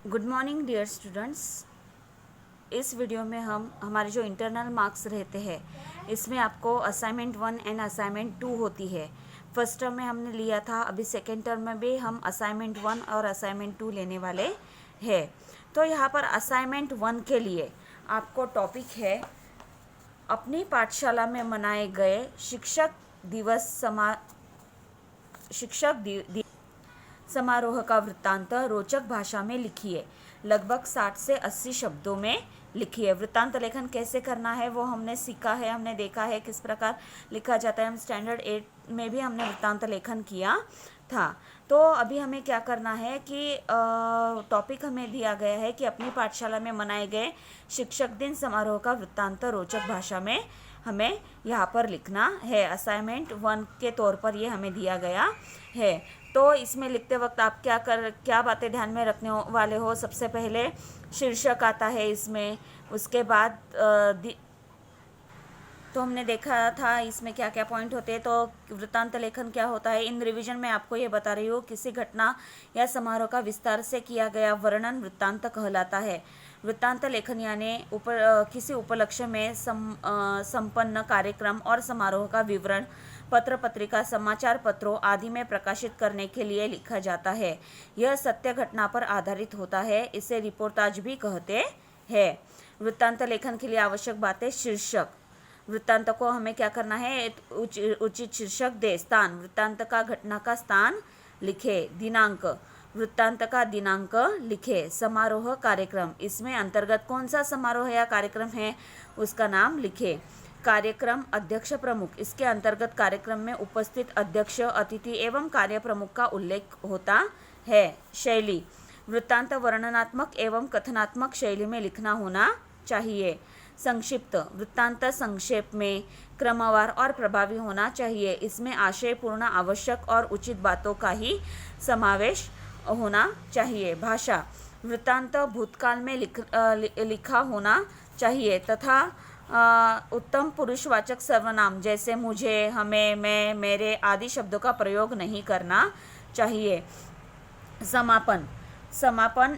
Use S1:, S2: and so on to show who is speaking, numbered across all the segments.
S1: Good morning dear students. इस video में हम हमारे जो इंटरनल मार्क्स रहते हैं इसमें आपको असाइनमेंट 1 एंड असाइनमेंट 2 होती है। फर्स्ट टर्म में हमने लिया था, अभी सेकेंड टर्म में भी हम असाइनमेंट 1 और असाइनमेंट 2 लेने वाले हैं। तो यहाँ पर असाइनमेंट 1 के लिए आपको टॉपिक है अपनी पाठशाला में मनाए गए शिक्षक समारोह का वृत्तांत रोचक भाषा में लिखिए। लगभग 60 से 80 शब्दों में लिखिए। वृत्तांत लेखन कैसे करना है वो हमने सीखा है, हमने देखा है किस प्रकार लिखा जाता है। हम स्टैंडर्ड 8 में भी हमने वृत्तांत लेखन किया था। तो अभी हमें क्या करना है कि टॉपिक हमें दिया गया है कि अपनी पाठशाला में मनाए गए शिक्षक दिन समारोह का वृत्तांत रोचक भाषा में हमें यहाँ पर लिखना है। असाइनमेंट 1 के तौर पर ये हमें दिया गया है। तो इसमें लिखते वक्त आप क्या बातें ध्यान में रखने वाले हो। सबसे पहले शीर्षक आता है इसमें, उसके बाद तो हमने देखा था इसमें क्या क्या पॉइंट होते हैं। तो वृत्तांत लेखन क्या होता है, इन रिवीजन में आपको ये बता रही हूँ। किसी घटना या समारोह का विस्तार से किया गया वर्णन वृत्तांत कहलाता है। वृत्तांत लेखन यानी किसी उपलक्ष्य में संपन्न कार्यक्रम और समारोह का विवरण पत्र पत्रिका समाचार पत्रों आदि में प्रकाशित करने के लिए लिखा जाता है। यह सत्य घटना पर आधारित होता है, इसे रिपोर्टाज भी कहते हैं। वृत्तांत लेखन के लिए आवश्यक बातें। शीर्षक, वृत्तांत को हमें क्या करना है, उचित शीर्षक दे। स्थान, वृत्तांत का घटना का स्थान लिखे। दिनांक, वृत्तांत का दिनांक लिखे। समारोह कार्यक्रम, इसमें अंतर्गत कौन सा समारोह या कार्यक्रम है उसका नाम लिखे। कार्यक्रम अध्यक्ष प्रमुख, इसके अंतर्गत कार्यक्रम में उपस्थित अध्यक्ष अतिथि एवं कार्य प्रमुख का उल्लेख होता है। शैली, वृत्तांत वर्णनात्मक एवं कथनात्मक शैली में लिखना होना चाहिए। संक्षिप्त, वृत्तांत संक्षेप में क्रमवार और प्रभावी होना चाहिए। इसमें आशयपूर्ण आवश्यक और उचित बातों का ही समावेश होना चाहिए। भाषा, वृत्तांत भूतकाल में लिखा होना चाहिए तथा उत्तम पुरुषवाचक सर्वनाम जैसे मुझे, हमें, मैं, मेरे आदि शब्दों का प्रयोग नहीं करना चाहिए। समापन, समापन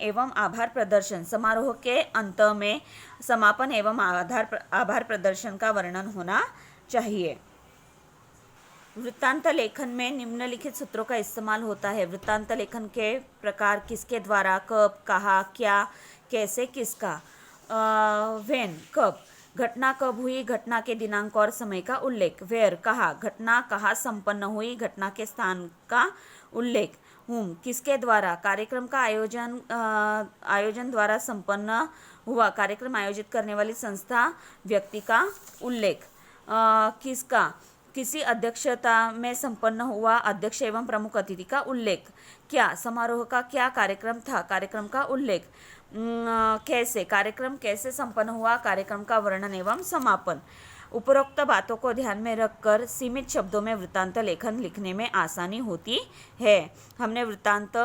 S1: एवं आभार प्रदर्शन, समारोह के अंत में समापन एवं आभार प्रदर्शन का वर्णन होना चाहिए। वृत्तांत लेखन में निम्नलिखित सूत्रों का इस्तेमाल होता है। वृत्तांत लेखन के प्रकार, किसके द्वारा, कब, कहाँ, क्या, कैसे, किसका। व्हेन, कब, घटना कब हुई, घटना के दिनांक और समय का उल्लेख। वेयर, कहाँ, घटना कहाँ संपन्न हुई, घटना के स्थान का उल्लेख। हुम, किसके द्वारा, कार्यक्रम का आयोजन द्वारा संपन्न हुआ, कार्यक्रम आयोजित करने वाली संस्था व्यक्ति का उल्लेख। किसका, किसी अध्यक्षता में संपन्न हुआ, अध्यक्ष एवं प्रमुख अतिथि का उल्लेख। क्या, समारोह का क्या कार्यक्रम था, कार्यक्रम का उल्लेख। कैसे, कार्यक्रम कैसे संपन्न हुआ, कार्यक्रम का वर्णन एवं समापन। उपरोक्त बातों को ध्यान में रखकर सीमित शब्दों में वृत्तांत लेखन लिखने में आसानी होती है। हमने वृत्तांत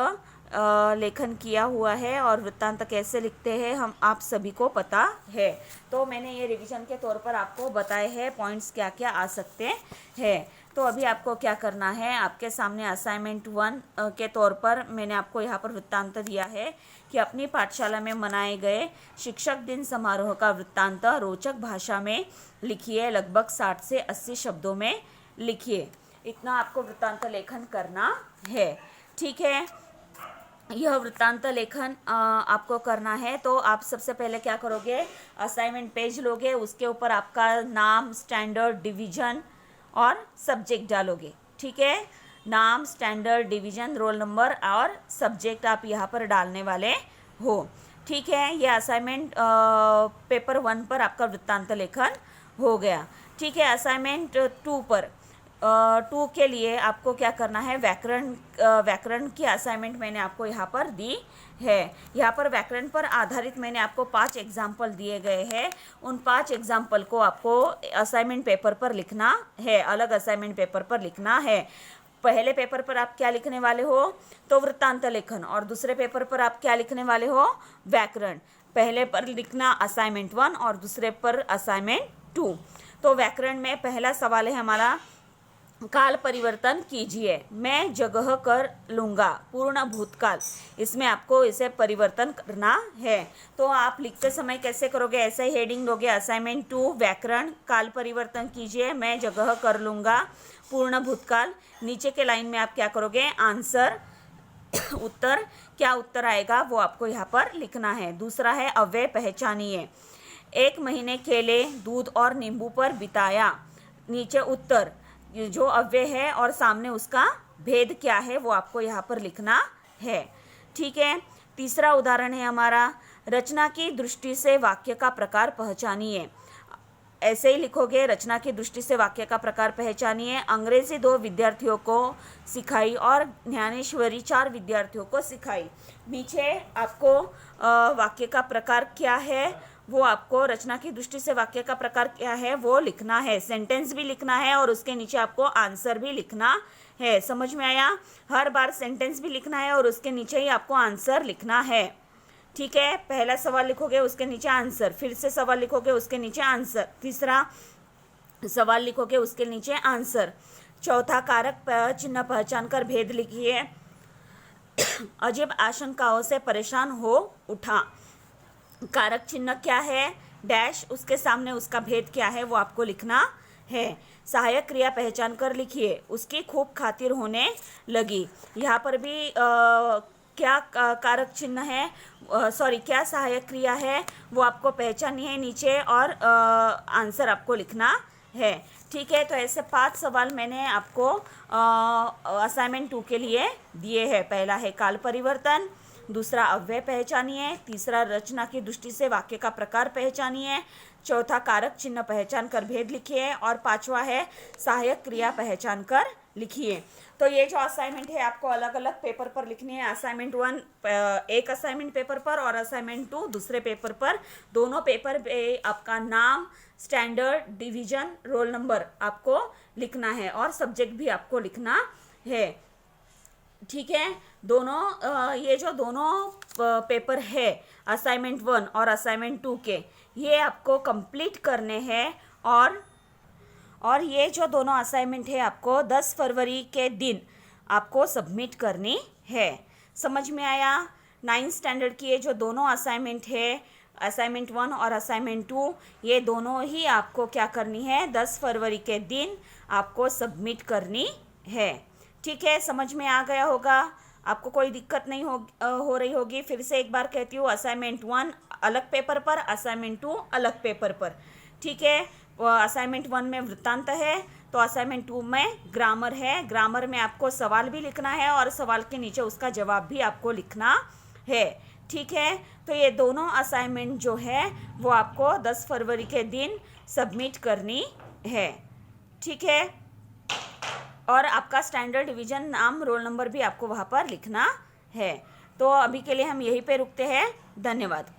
S1: लेखन किया हुआ है और वृत्तांत कैसे लिखते हैं हम आप सभी को पता है। तो मैंने ये रिवीजन के तौर पर आपको बताए हैं पॉइंट्स क्या क्या आ सकते हैं। तो अभी आपको क्या करना है, आपके सामने असाइनमेंट 1 के तौर पर मैंने आपको यहाँ पर वृत्तांत दिया है कि अपनी पाठशाला में मनाए गए शिक्षक दिन समारोह का वृत्तांत रोचक भाषा में लिखिए। लगभग 60 से 80 शब्दों में लिखिए। इतना आपको वृत्तांत लेखन करना है, ठीक है। यह वृत्तांत लेखन आपको करना है तो आप सबसे पहले क्या करोगे, असाइनमेंट पेज लोगे, उसके ऊपर आपका नाम, स्टैंडर्ड, डिवीजन और सब्जेक्ट डालोगे, ठीक है। नाम, स्टैंडर्ड, डिवीजन, रोल नंबर और सब्जेक्ट आप यहाँ पर डालने वाले हो, ठीक है। यह असाइनमेंट पेपर 1 पर आपका वृत्तांत लेखन हो गया, ठीक है। असाइनमेंट 2 पर 2 के लिए आपको क्या करना है, व्याकरण की असाइनमेंट मैंने आपको यहाँ पर दी है। यहाँ पर व्याकरण पर आधारित मैंने आपको 5 एग्जाम्पल दिए गए हैं। उन 5 एग्जाम्पल को आपको असाइनमेंट पेपर पर लिखना है, अलग असाइनमेंट पेपर पर लिखना है। पहले पेपर पर आप क्या लिखने वाले हो, तो वृत्तांत लेखन, और दूसरे पेपर पर आप क्या लिखने वाले हो, व्याकरण। पहले पर लिखना असाइनमेंट 1 और दूसरे पर असाइनमेंट 2। तो व्याकरण में पहला सवाल है हमारा, काल परिवर्तन कीजिए। मैं जगह कर लूँगा, पूर्ण भूतकाल, इसमें आपको इसे परिवर्तन करना है। तो आप लिखते समय कैसे करोगे, ऐसे ही हेडिंग दोगे। असाइनमेंट 2 व्याकरण, काल परिवर्तन कीजिए, मैं जगह कर लूँगा, पूर्ण भूतकाल। नीचे के लाइन में आप क्या करोगे, आंसर उत्तर, क्या उत्तर आएगा वो आपको यहाँ पर लिखना है। दूसरा है अव्यय पहचानिए। 1 महीने केले, दूध और नींबू पर बिताया। नीचे उत्तर, जो अव्यय है और सामने उसका भेद क्या है वो आपको यहाँ पर लिखना है। ठीक है। तीसरा उदाहरण है हमारा, रचना की दृष्टि से वाक्य का प्रकार पहचानिए। ऐसे ही लिखोगे, रचना की दृष्टि से वाक्य का प्रकार पहचानिए। अंग्रेजी 2 विद्यार्थियों को सिखाई और ज्ञानेश्वरी 4 विद्यार्थियों को सिखाई। नीचे आपको वाक्य का प्रकार क्या है वो आपको, रचना की दृष्टि से वाक्य का प्रकार क्या है वो लिखना है। सेंटेंस भी लिखना है और उसके नीचे आपको आंसर भी लिखना है। समझ में आया? हर बार सेंटेंस भी लिखना है और उसके नीचे ही आपको आंसर लिखना है। ठीक है। पहला सवाल लिखोगे, उसके नीचे आंसर, फिर से सवाल लिखोगे, उसके नीचे आंसर, तीसरा सवाल लिखोगे, उसके नीचे आंसर। चौथा, कारक चिन्ह पहचान कर भेद लिखिए। अजीब आशंकाओं से परेशान हो उठा। कारक चिन्ह क्या है, डैश, उसके सामने उसका भेद क्या है वो आपको लिखना है। सहायक क्रिया पहचान कर लिखिए। उसकी खूब खातिर होने लगी। यहाँ पर भी क्या कारक चिन्ह है, क्या सहायक क्रिया है वो आपको पहचाननी है नीचे, और आंसर आपको लिखना है। ठीक है। तो ऐसे 5 सवाल मैंने आपको असाइनमेंट 2 के लिए दिए हैं। पहला है काल परिवर्तन, दूसरा अव्यय पहचानिए, तीसरा रचना की दृष्टि से वाक्य का प्रकार पहचानिए, चौथा कारक चिन्ह पहचान कर भेद लिखिए, और 5वां है सहायक क्रिया पहचान कर लिखिए। तो ये जो असाइनमेंट है आपको अलग अलग पेपर पर लिखनी है। असाइनमेंट 1 एक असाइनमेंट पेपर पर और असाइनमेंट 2 दूसरे पेपर पर। दोनों पेपर पे आपका नाम, स्टैंडर्ड, डिवीजन, रोल नंबर आपको लिखना है और सब्जेक्ट भी आपको लिखना है। ठीक है। दोनों ये जो दोनों पेपर है असाइनमेंट 1 और असाइनमेंट 2 के, ये आपको कंप्लीट करने हैं। और ये जो दोनों असाइनमेंट है आपको 10 फरवरी के दिन आपको सबमिट करनी है। समझ में आया? 9th स्टैंडर्ड की ये जो दोनों असाइनमेंट है, असाइनमेंट 1 और असाइनमेंट 2, ये दोनों ही आपको क्या करनी है, 10 फरवरी के दिन आपको सबमिट करनी है। ठीक है। समझ में आ गया होगा? आपको कोई दिक्कत नहीं हो रही होगी। फिर से एक बार कहती हूँ, असाइनमेंट 1 अलग पेपर पर, असाइनमेंट 2 अलग पेपर पर। ठीक है। असाइनमेंट 1 में वृत्तांत है, तो असाइनमेंट 2 में ग्रामर है। ग्रामर में आपको सवाल भी लिखना है और सवाल के नीचे उसका जवाब भी आपको लिखना है। ठीक है। तो ये दोनों असाइनमेंट जो है वो आपको 10 फरवरी के दिन सबमिट करनी है। ठीक है। और आपका स्टैंडर्ड, डिवीजन, नाम, रोल नंबर भी आपको वहाँ पर लिखना है। तो अभी के लिए हम यहीं पे रुकते हैं। धन्यवाद।